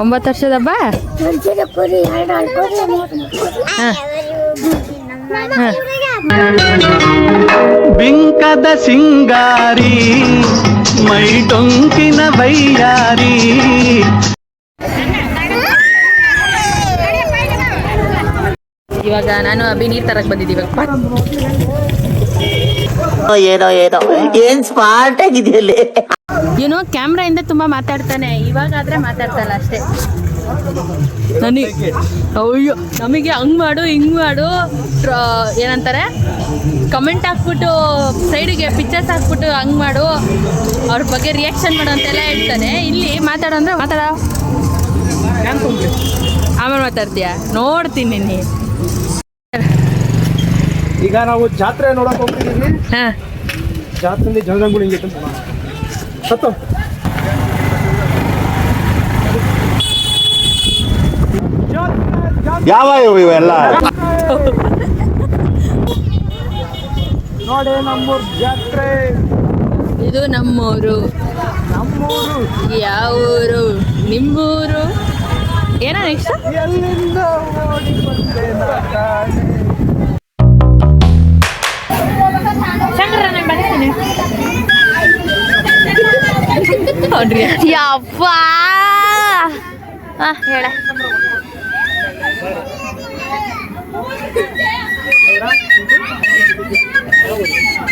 9 ವರ್ಷದ ಹಬ್ಬ. ಬಿಂಕದ ಸಿಂಗಾರಿ ಮೈ ಡೊಂಕಿನ ವೈಯಾರಿ. ಇವಾಗ ನಾನು ಅಭಿ ನೀರ್ ತರಕ್ ಬಂದಿದ್ದೀವಿ. ಏನೋ ಏನ್ ಸ್ಮಾರ್ಟ್ ಆಗಿದೆಯಲ್ಲಿ. ಏನೋ ಕ್ಯಾಮ್ರಾ ಇಂದ ತುಂಬಾ ಮಾತಾಡ್ತಾನೆ, ಇವಾಗಾದ್ರೆ ಮಾತಾಡ್ತಲ್ಲ ಅಷ್ಟೇ. ಅಯ್ಯೋ ನಮಗೆ ಹಂಗ್ ಮಾಡು ಹಿಂಗ್ ಮಾಡು ಏನಂತಾರೆ, ಕಮೆಂಟ್ ಹಾಕ್ಬಿಟ್ಟು ಸೈಡಿಗೆ ಪಿಕ್ಚರ್ಸ್ ಹಾಕ್ಬಿಟ್ಟು ಹಂಗ್ ಮಾಡು, ಅವ್ರ ಬಗ್ಗೆ ರಿಯಾಕ್ಷನ್ ಮಾಡು ಅಂತೆಲ್ಲ ಹೇಳ್ತಾನೆ. ಇಲ್ಲಿ ಮಾತಾಡೋ ಅಂದ್ರೆ ಮಾತಾಡ, ಆಮೇಲೆ ಮಾತಾಡ್ತೀಯ, ನೋಡ್ತೀನಿ ನೀ. ಈಗ ನಾವು ಜಾತ್ರೆ ನೋಡಕ್ ಹೋಗ್ತಿದ್ದೀವಿ. ಜಾತ್ರೆಯಲ್ಲಿ ಜನಗಳು ಹಿಂಗೆ ಸತ್ತು ಯಾವ ಇವೆಲ್ಲ ನೋಡಿ ನಮ್ಮೂರು ಜಾತ್ರೆ. ಇದು ನಮ್ಮೂರು. ಯಾವ ಊರು? ನಿಮ್ಮೂರು ಏನೋ ನೆಕ್ಸ್ಟ್. ಎಲ್ಲಿಂದ ಓಡಿ ಬಂದೆ ಯಪ್ಪ ಹೇಳ.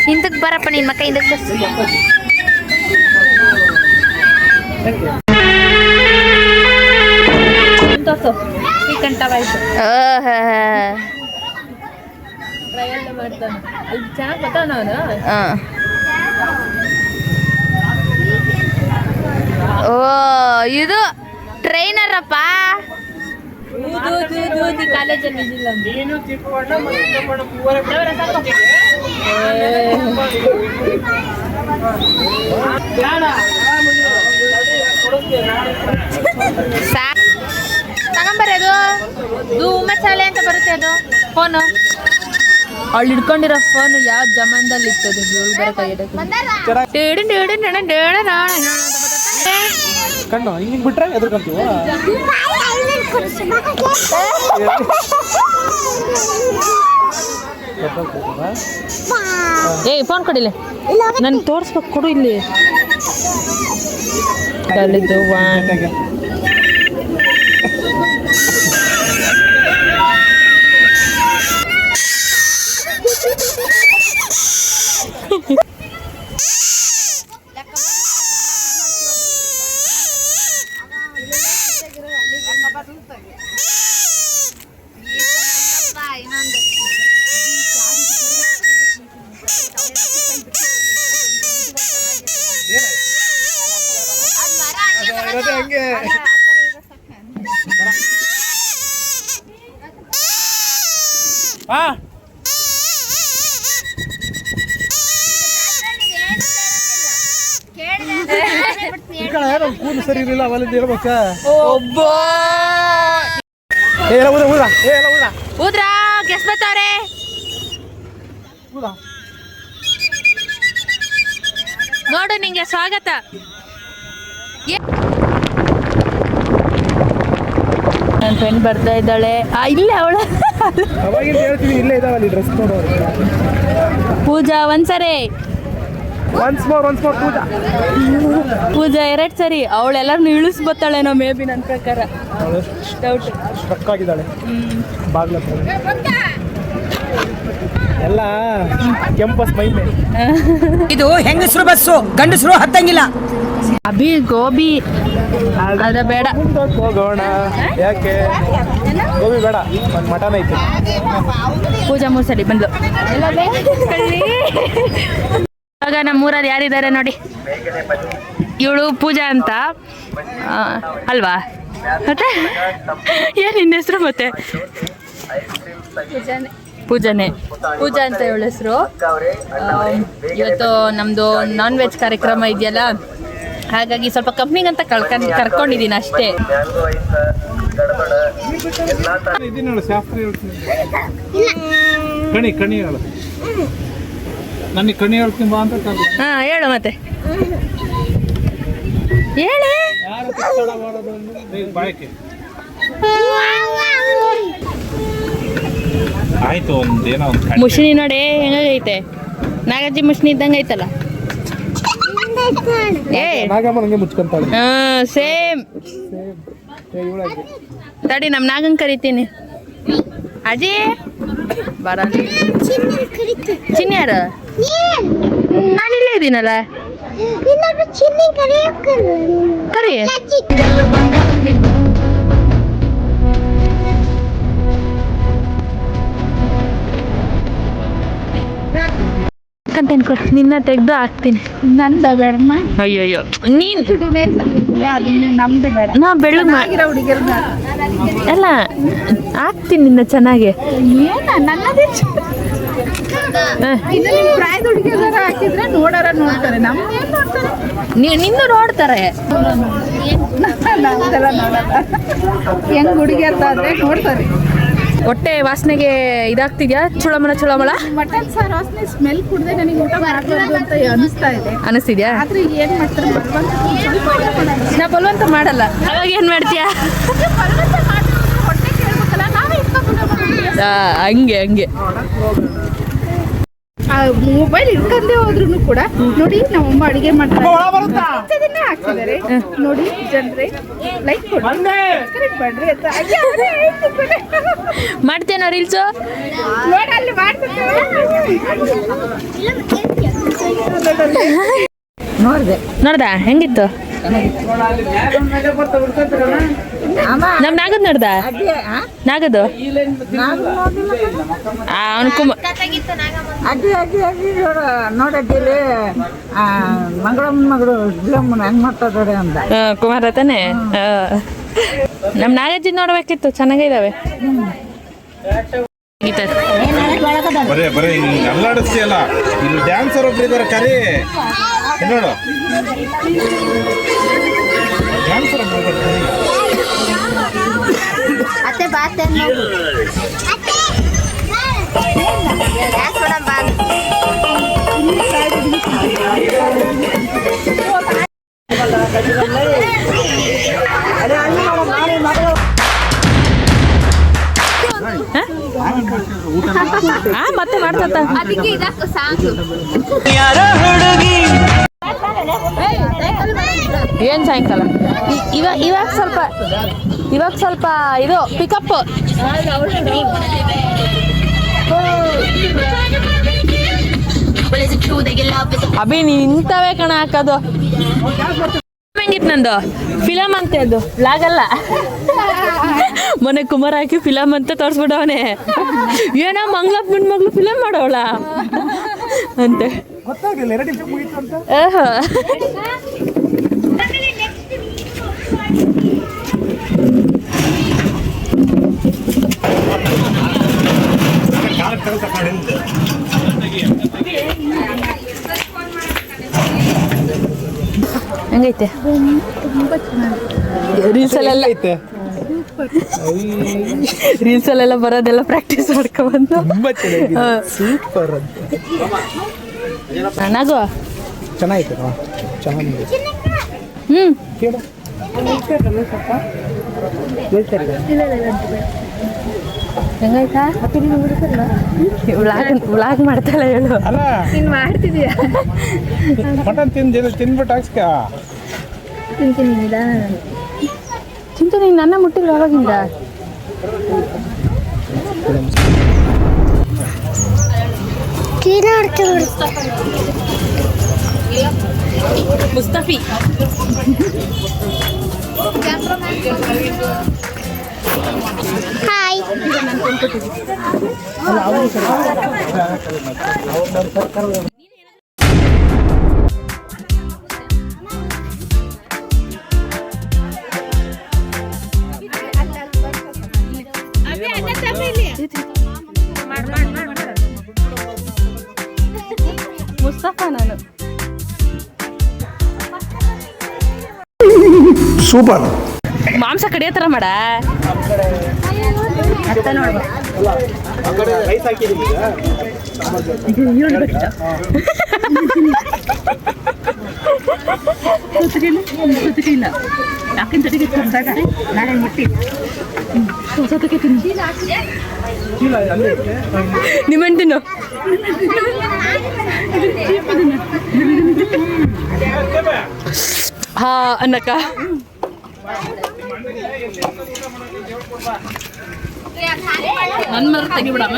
ಹಿಂದಕ್ಕೆ ಬರಪ್ಪ ನಿನ್ ಮಕ್ಕ, ಹಿಂದಕ್ಕೆ ಓ ಇದು ಟ್ರೈನರಪ್ಪ. ಕಾಲೇಜಲ್ಲಿ ತಗೊಂಬರೋದು ಮಸಾಲೆ ಅಂತ ಬರುತ್ತೆ ಅದು ಫೋನು. ಅವಳು ಹಿಡ್ಕೊಂಡಿರೋ ಫೋನ್ ಯಾವ ಜಮಾನದಲ್ಲಿ ಇರ್ತದೆ ಕಣ್ಣು ಹಿಂಗ್ ಬಿಟ್ರೆ ಎದ್ರಕಂತೀವ. ಏಯ್ ಫೋನ್ ಕೊಡಿಲ್ಲ, ನನ್ಗೆ ತೋರಿಸ್ಬೇಕು, ಕೊಡು ಇಲ್ಲಿ. ಕೂದಲು ಸರಿ ಇರಲಿಲ್ಲ, ಅವಲ್ಲಿಂದ ಹೇಳ್ಬೇಕ. ಊದ್ರಾ ಗೆಸ್ ಬರ್ತಾವ್ರೆ. ನೋಡು ನಿಂಗೆ ಸ್ವಾಗತ. ನನ್ನ ಫ್ರೆಂಡ್ ಬರ್ತಾ ಇದ್ದಾಳೆ. ಇಲ್ಲೇ ಅವಳು ಹೇಳ್ತೀನಿ, ಇಲ್ಲೇ ಇದಾವಲ್ಲಿ ಡ್ರೆಸ್ ನೋಡೋರು. ಪೂಜಾ ಒಂದ್ಸರಿ, ಒನ್ಸ್ ಮೋರ್ ಪೂಜಾ 2 ಸರಿ. ಅವಳೆಲ್ಲರನ್ನು ಇಳಿಸ್ ಬತ್ತಾಳೇನೋ ಮೇ ಬಿ, ನನ್ನ ಪ್ರಕಾರ ಡೌಟ್. ಸ್ಟ್ರಕ್ ಆಗಿದ್ದಾಳೆ ಬಾಗ್ಲ ಎಲ್ಲ ಕೆಂಪಸ್ ಮೈಮೆ. ಇದು ಹೆಂಗಸರು ಬಸ್ಸು, ಗಂಡಸರು ಹತ್ತಂಗಿಲ್ಲ. ಅಭಿ ಗೋಬಿ ಅದ ಬೇಡ, ಹೋಗೋಣ. ಯಾಕೆ ಗೋಬಿ ಬೇಡ, ಮಟನ್ ಐತಿ. ಪೂಜಾ 3 ಸರಿ ಬಂದ್ಲು. ಇವಾಗ ನಮ್ಮೂರಲ್ಲಿ ಯಾರಿದ್ದಾರೆ ನೋಡಿ, ಇವಳು ಪೂಜಾ ಅಂತ ಅಲ್ವಾ? ಮತ್ತೆ ಏನು ನಿನ್ನ ಹೆಸರು? ಮತ್ತೆ ಪೂಜಾನೆ, ಪೂಜಾ ಅಂತ ಇವಳ ಹೆಸರು. ಇವತ್ತು ನಮ್ಮದು ನಾನ್ ವೆಜ್ ಕಾರ್ಯಕ್ರಮ ಇದೆಯಲ್ಲ, ಹಾಗಾಗಿ ಸ್ವಲ್ಪ ಕಂಪ್ನಿಗಂತ ಕರ್ಕೊಂಡಿದ್ದೀನಿ ಅಷ್ಟೇ. ಕಣಿ ಹೇಳು, ನನಗೆ ಕಣಿ ಹೇಳ್ತೀನಿ ಬಾ ಅಂತ. ಹೇಳು ಮತ್ತೆ, ಹೇಳಿ. ಯಾರು ಬಾಯಕ್ಕೆ ಆಯ್ತು ಒಂದೇನೋ ಒಂದು ಮುಷ್ಣಿ ನೋಡಿ ಹೆಂಗೈತೆ ನಾಗಜ್ಜಿ ಮುಷ್ಣಿ ಇದ್ದಂಗೆ ಐತಲ್ಲ ಏ ನಾಗಮ್ಮ ನಂಗೆ ಮುಚ್ಕೊಂತಾಳೆ ಸೇಮ್ ಇವಳಾಗಿ ತಡಿ ನಮ್ಮ ನಾಗನ್ ಕರಿತೀನಿ ಅಜಿ ಬರ ಚಿನ್ನಿ ಯಾರ ನಾನಿಲ್ಲೇ ಇದ್ದೀನಲ್ಲ ಕರಿ ಕಂಟೆಂಟ್ ಕೊಡು ನಿನ್ನ ತೆಗ್ದು ಹಾಕ್ತೀನಿ ನಂದ ಬೇಡಮ್ಮ ಅಯ್ಯಯ್ಯೋ ನೀನ್ ನಮ್ದು ಬೇಡ ನಾ ಬೆಳ್ಳಗ್ ಹುಡುಗಿರ್ನ ಅಲ್ಲ ಹಾಕ್ತೀನಿ ನಿನ್ನ ಚೆನ್ನಾಗಿ ಏನ ನನ್ನದೇ ಇನ್ನು ನಿಮ್ ಪ್ರಾಯದ ಹುಡುಗಿಯರ ಹಾಕಿದ್ರೆ ನೋಡಾರ ನೋಡ್ತಾರೆ ನಮ್ಮ ಏನ್ ನೋಡ್ತಾರೆ ನಿನ್ನ ನೋಡ್ತಾರೆ ನಾವೆಲ್ಲ ನೋಡಲ್ಲ ಹೆಂಗ್ ಹುಡುಗಿಯರ್ದಾದ್ರೆ ನೋಡ್ತಾರೆ ಹೊಟ್ಟೆ ವಾಸನೆಗೆ ಇದಾಗ್ತಿದ್ಯಾ ಚುಳಮಳ ಚುಳಮಳ ಮಟನ್ ಸಾರು ವಾಸನೆ ಸ್ಮೆಲ್ ಕುಡ್ದೆ ನನಗೆ ಊಟ ಮಾಡಬಾರ್ದು ಅಂತ ಅನಿಸ್ತಾ ಇದೆ ಅನಿಸ್ತಿದ್ಯಾ ಆದ್ರೆ ಏನ್ ಮಾಡ್ತಾರೆ ನಾ ಬಲವಂತ ಮಾಡಲ್ಲ ಅವಾಗ ಏನ್ ಮಾಡ್ತೀಯಾ ಹೊಟ್ಟೆ ಕೇಳ್ಬೇಕಲ್ಲ ನಾವೇ ಇಟ್ಕೊಂಡು ಹಂಗೆ ಹಂಗೆ ಮೊಬೈಲ್ ಇಟ್ಕೊಂಡೇ ಹೋದ್ರು ಕೂಡ ನೋಡಿ ನಮ್ಮಮ್ಮ ಅಡಿಗೆ ಮಾಡ್ತಾರೆ ಹಾಕ್ತಿದ್ದಾರೆ ನೋಡಿ ಜನರೇ ಲೈಕ್ ಕೊಡಿ ಮಾಡ್ರಿ ಅಂತ ಮಾಡ್ತೇನೋ ರೀಲ್ಸು ನೋಡಿ ಅಲ್ಲಿ ಮಾಡ್ತಿದ್ದಾರೆ ನೋಡ್ದ ಹೆಂಗಿತ್ತು ನಮ್ ನಾಗದ್ ನೋಡ್ದ ನಾಗದು ಅವನ್ ಅಡ್ಡಿ ಅಡ್ಡಿ ಅಡ್ಡಿ ನೋಡಡ್ಡಿಲಿ ಮಂಗಳಮ್ಮನ ಮಗಳು ಇಲ್ಲಮ್ಮನ ಹೆಂಗ್ ಮಾಡ್ತಾರೆ ಅಂತ ಕುಮಾರ ತಾನೆ ನಮ್ ನಾಗಜ್ಜಿ ನೋಡ್ಬೇಕಿತ್ತು ಚೆನ್ನಾಗಿದಾವೆ ಬರೇ ಬರೇ ಹಿಂಗೆ ಅಲ್ಲಾಡಿಸ್ತೀಯಲ್ಲ ಇಲ್ಲಿ ಡ್ಯಾನ್ಸರ್ ಒಬ್ರು ಇದ್ದಾರೆ ಕರಿ ನೋಡು ಡ್ಯಾನ್ಸರ್ ಒಬ್ರು ಕರಿ ಅತ್ತೆ ಬಾತೆ ಮತ್ತೆ ಮಾಡ್ತತ್ತ ಅದಕ್ಕೆ ಇದಕ್ಕೆ ಸಾಂಗು ಏನ್ ಸಾಯಂಕಾಲ ಇವಾಗ ಸ್ವಲ್ಪ ಇದು ಪಿಕಪ್ ಅಭಿ ನೀನ್ ಇಂಥವೇ ಕಣ ಹಾಕೋದು ಹೆಂಗಿತ್ತು ನಂದು ಫಿಲಮ್ ಅಂತ ಅದು ಲಾಗಲ್ಲ ಮೊನ್ನೆ ಕುಮಾರ್ ಹಾಕಿ ಫಿಲಮ್ ಅಂತ ತೋರಿಸ್ಬಿಡವನೆ ಏನೋ ಮಂಗ್ಲಪ್ಪನ ಮಗಳು ಫಿಲಮ್ ಮಾಡೋಳ ಅಂತ ಗೊತ್ತಾಗಿಲ್ಲ 2 ನಿಮಿಷ ಮುಗೀತು ಅಂತ ಹೆಂಗೈತೆ ರೀಲ್ಸಲ್ಲೆಲ್ಲ ಐತೆ ರೀಲ್ಸಲ್ಲೆಲ್ಲ ಬರೋದೆಲ್ಲ ಪ್ರಾಕ್ಟೀಸ್ ಮಾಡ್ಕೊಬಂದು ತುಂಬಾ ಚೆನ್ನಾಗಿದೆ ಸೂಪರ್ ಅಂತ ನಗು ಚೆನ್ನಾಗಿದೆ ಚೆನ್ನಾಗಿದೆ ಕೇಳು ಹೆಂಗಾಯ್ತಾ ವ್ಲಾಗ್ ಮಾಡ್ತಾಳೆ ಹೇಳು ಅಲ್ಲ ನೀನ್ ಮಾಡ್ತಿದೀಯ ಮಟನ್ ತಿನ್ಬಿಟ್ಟು ಹಾಕ್ಸ್ಕ ತಿಂತೀನಿ ನಿಧಾನ ಚಿಂತು ನೀನು ನನ್ನ ಮುಟ್ಟಿದ್ರು ಅವಾಗಿಂದ ಮುಸ್ತಫಿ ಹಾಯ್ ಮುಸ್ತಫಾ ನಾನು ಸೂಪರ್ ಮಾಂಸ ಕಡಿಯೋ ಥರ ಮಾಡ ರೈಸ್ ಹಾಕಿದ್ದೀವಿ ಇಲ್ಲ ಯಾಕಿಂತ ನಾಳೆ ಮುಟ್ಟಿ ನಿಮ್ಮನ್ ತಿನ್ನು ಹಾ ಅನ್ನಕ್ಕ ನನ್ನ ಮರ ತೆಗಿಬಿಡಮ್ಮ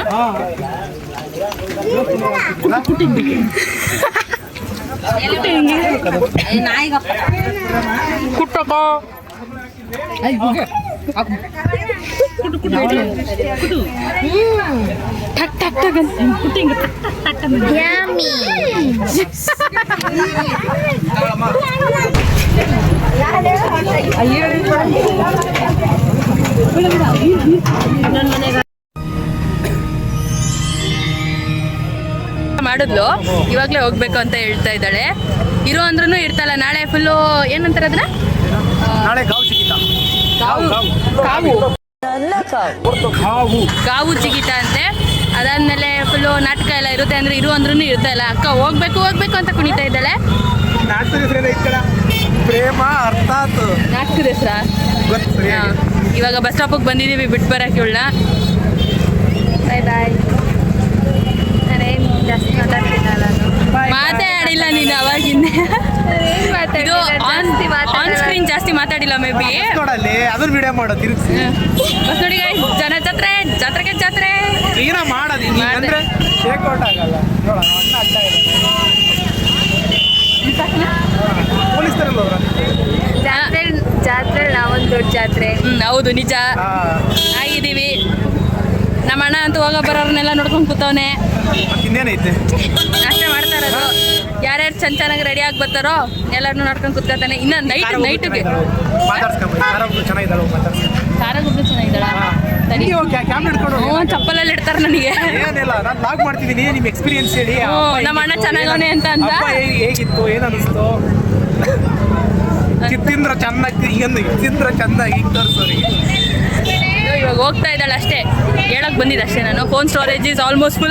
ಕುಟ್ಟಕ ಟಕ್ ಟಕ್ ಟಕ್ ಅಂತ ಕುಟ್ಟಿಂಗ ಮಾಡಿದ್ಲು ಇವಾಗ್ಲೇ ಹೋಗ್ಬೇಕು ಅಂತ ಹೇಳ್ತಾ ಇದ್ದಾಳೆ. ಇರೋ ಅಂದ್ರೂ ಇರ್ತಲ್ಲ ನಾಳೆ ಫುಲ್ಲು ಏನಂತಾರೆ ಅದನ್ನ ನಾಳೆ ಗಾವು ಜಿಗಿತ ಗಾವು ಜಿಗಿತ ಅಂತೆ. ಅದಾದ್ಮೇಲೆ ಫುಲ್ಲು ನಾಟಕ ಎಲ್ಲ ಇರುತ್ತೆ ಅಂದ್ರೆ ಇರು ಅಂದ್ರೂ ಇರ್ತಾ ಇಲ್ಲ. ಅಕ್ಕ ಹೋಗ್ಬೇಕು ಹೋಗ್ಬೇಕು ಅಂತ ಕುಣಿತಾ ಇದ್ದಾಳೆ. ಪ್ರೇಮ ಅರ್ಥಾತ್ ನಾಟಕದ ಹೆಸ್ರಾ? ಇವಾಗ ಬಸ್ ಸ್ಟಾಪಿಗೆ ಬಂದಿದ್ದೀವಿ ಬಿಟ್ಟು ಬರಕ್ಕೆ ಇವಳನ್ನ. ಬಾಯ್ ಬಾಯ್. ನಾನೇನು ಜಾಸ್ತಿ ಮಾತಾಡ್ತಿದ್ದಲ್ಲ, ಮಾತಾಡಿಲ್ಲ ನೀನು ಅವಾಗಿಂದ. ಇದು ಆನ್ ಸ್ಕ್ರೀನ್ ಜಾಸ್ತಿ ಮಾತಾಡಿಲ್ಲ ಮೇ ಬಿ. ನೋಡಲ್ಲಿ ಅದನ್ನ ವಿಡಿಯೋ ಮಾಡೋ ತಿರುಗಿಸಿ ಬಸ್ ನೋಡಿ ಜನ ಜಾತ್ರೆಗೆ ಜಾತ್ರೆ ಕ್ಲೀನ ಮಾಡೋದು ಅಂದ್ರೆ ಶೇಕ್ಔಟ್ ಆಗಲ್ಲ. ನೋಡೋಣ ಅಣ್ಣ ಅಡ್ಡ ಪೊಲೀಸ್ ತರಲ್ಲ ಜಾತ್ರೆ ನಾವೊಂದು ದೊಡ್ಡ ಜಾತ್ರೆ. ಹೌದು ನಿಜ ಆಗಿದ್ದೀವಿ. ನಮ್ಮ ಅಣ್ಣ ಅಂತೂ ಹೋಗೋ ಬರೋರ್ನೆಲ್ಲ ನೋಡ್ಕೊಂಡು ಕೂತವನೆ. ಇನ್ನೇನೈತೆ ಅಷ್ಟೇ ಮಾಡ್ತಾ ಇರೋದು. ಯಾರ್ಯಾರು ಚೆನ್ನಾಗಿ ರೆಡಿ ಆಗಿ ಬರ್ತಾರೋ ಎಲ್ಲರನ್ನೂ ನೋಡ್ಕೊಂಡು ಕೂತ್ಕೊತಾನೆ. ಇನ್ನು ನೈಟ್ಗೆ ಕಾರಾಗೊಬ್ರು ಚೆನ್ನಾಗಿದ್ದಾಳ. ಚಪ್ಪಲಲ್ಲಿ ಇಡ್ತಾರೆ ನನಗೆ. ಏನಿಲ್ಲ ನಾನು ಲಾಗ್ ಮಾಡ್ತಿದ್ದೀನಿ, ನಿಮ್ಮ ಎಕ್ಸ್ಪೀರಿಯನ್ಸ್ ಹೇಳಿ. ನಮ್ಮ ಅಣ್ಣ ಚೆನ್ನಾಗವನೆ ಅಂತ ಹೇಗಿತ್ತು ಏನಿಸ್ತು? ತಿಂದ್ರ ಚೆನ್ನಾಗಿ ತಿಂದ್ರ ಚೆನ್ನಾಗಿ ತೋರಿಸೋರಿಗೆ. ಇವಾಗ ಹೋಗ್ತಾ ಇದ್ದಾಳೆ ಅಷ್ಟೇ, ಹೇಳಕ್ ಬಂದಿದ್ದೆ ಅಷ್ಟೇ ನಾನು. Phone storage is almost full.